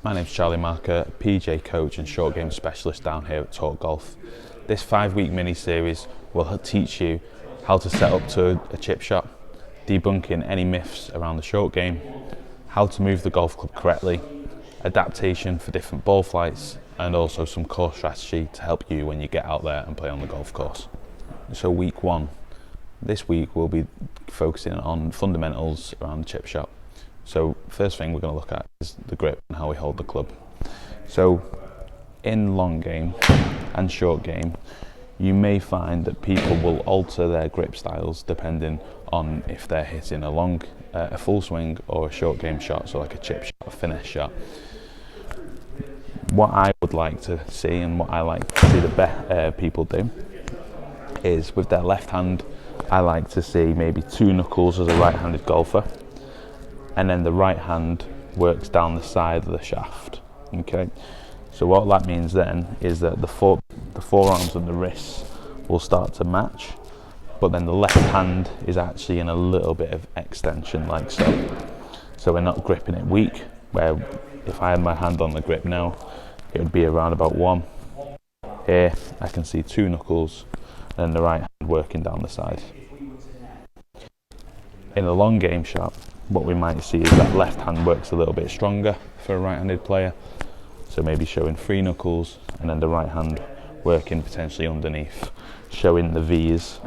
My name's Charlie Marker, PJ coach and short game specialist down here at Talk Golf. This 5-week mini-series will teach you how to set up to a chip shot, debunking any myths around the short game, how to move the golf club correctly, adaptation for different ball flights, and also some course strategy to help you when you get out there and play on the golf course. So week 1. This week we'll be focusing on fundamentals around the chip shot. So first thing we're going to look at is the grip and how we hold the club. So in long game and short game, you may find that people will alter their grip styles depending on if they're hitting a full swing or a short game shot, so like a chip shot, a finesse shot. What I would like to see and what I like to see the people do is with their left hand, I like to see maybe 2 knuckles as a right-handed golfer, and then the right hand works down the side of the shaft. Okay, so what that means then is that the forearms and the wrists will start to match, but then the left hand is actually in a little bit of extension like so. So we're not gripping it weak, where if I had my hand on the grip now, it would be around about 1. Here I can see 2 knuckles and the right hand working down the side. In a long game shot, what we might see is that left hand works a little bit stronger for a right-handed player, so maybe showing 3 knuckles and then the right hand working potentially underneath, showing the V's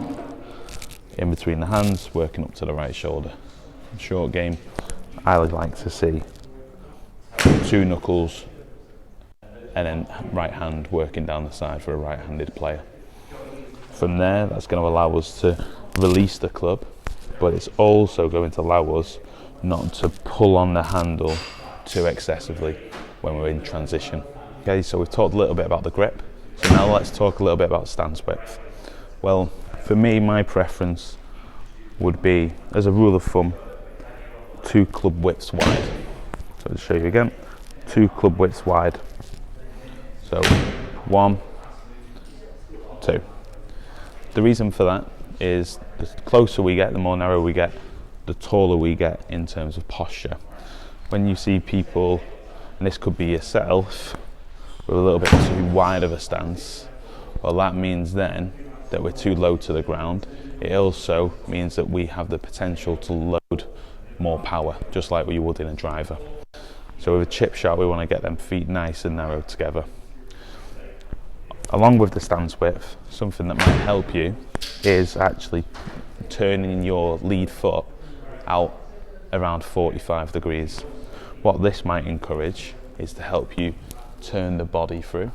in between the hands, working up to the right shoulder. In short game, I would like to see 2 knuckles and then right hand working down the side for a right-handed player. From there, that's going to allow us to release the club, but it's also going to allow us not to pull on the handle too excessively when we're in transition. Okay, so we've talked a little bit about the grip, so now let's talk a little bit about stance width. Well, for me, my preference would be, as a rule of thumb, 2 club widths wide. So I'll show you again, 2 club widths wide. So 1, 2. The reason for that is the closer we get, the more narrow we get, the taller we get in terms of posture. When you see people, and this could be yourself, with a little bit too wide of a stance, well, that means then that we're too low to the ground. It also means that we have the potential to load more power, just like we would in a driver. So with a chip shot, we want to get them feet nice and narrow together. Along with the stance width, something that might help you is actually turning your lead foot out around 45 degrees. What this might encourage is to help you turn the body through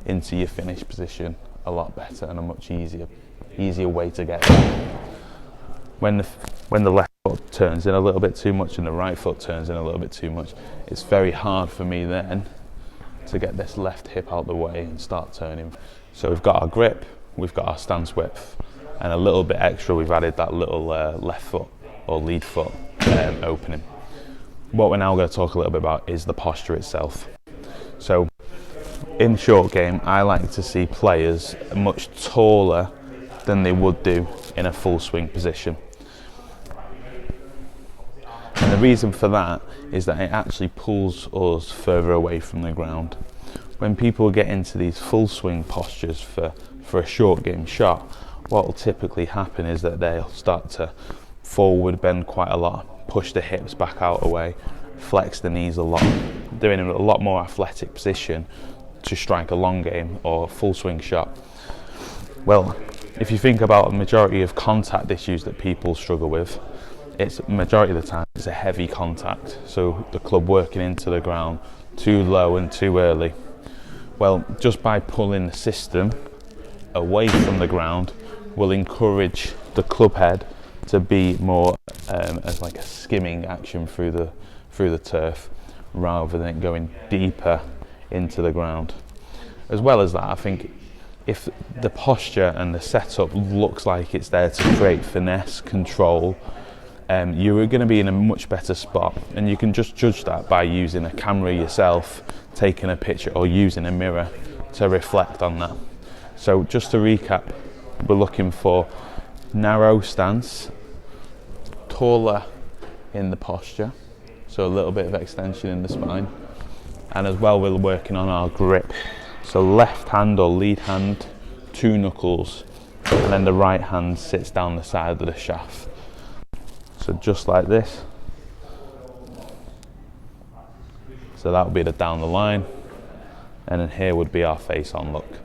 into your finish position a lot better and a much easier way to get there. When the left foot turns in a little bit too much and the right foot turns in a little bit too much, it's very hard for me then to get this left hip out the way and start turning. So we've got our grip, we've got our stance width, and a little bit extra we've added that little left foot or lead foot opening. What we're now going to talk a little bit about is the posture itself. So in short game, I like to see players much taller than they would do in a full swing position. And the reason for that is that it actually pulls us further away from the ground. When people get into these full swing postures for a short game shot, what will typically happen is that they'll start to forward bend quite a lot, push the hips back out away, flex the knees a lot. They're in a lot more athletic position to strike a long game or a full swing shot. Well, if you think about the majority of contact issues that people struggle with, it's majority of the time it's a heavy contact, so the club working into the ground too low and too early. Well, just by pulling the system away from the ground will encourage the club head to be more as like a skimming action through the turf rather than going deeper into the ground. As well as that, I think if the posture and the setup looks like it's there to create finesse, control, you're going to be in a much better spot, and you can just judge that by using a camera yourself, taking a picture or using a mirror to reflect on that. So just to recap, we're looking for narrow stance, taller in the posture, so a little bit of extension in the spine, And as well, we're working on our grip. So left hand or lead hand, 2 knuckles, and then the right hand sits down the side of the shaft. So just like this. So that would be the down the line, and then here would be our face on look.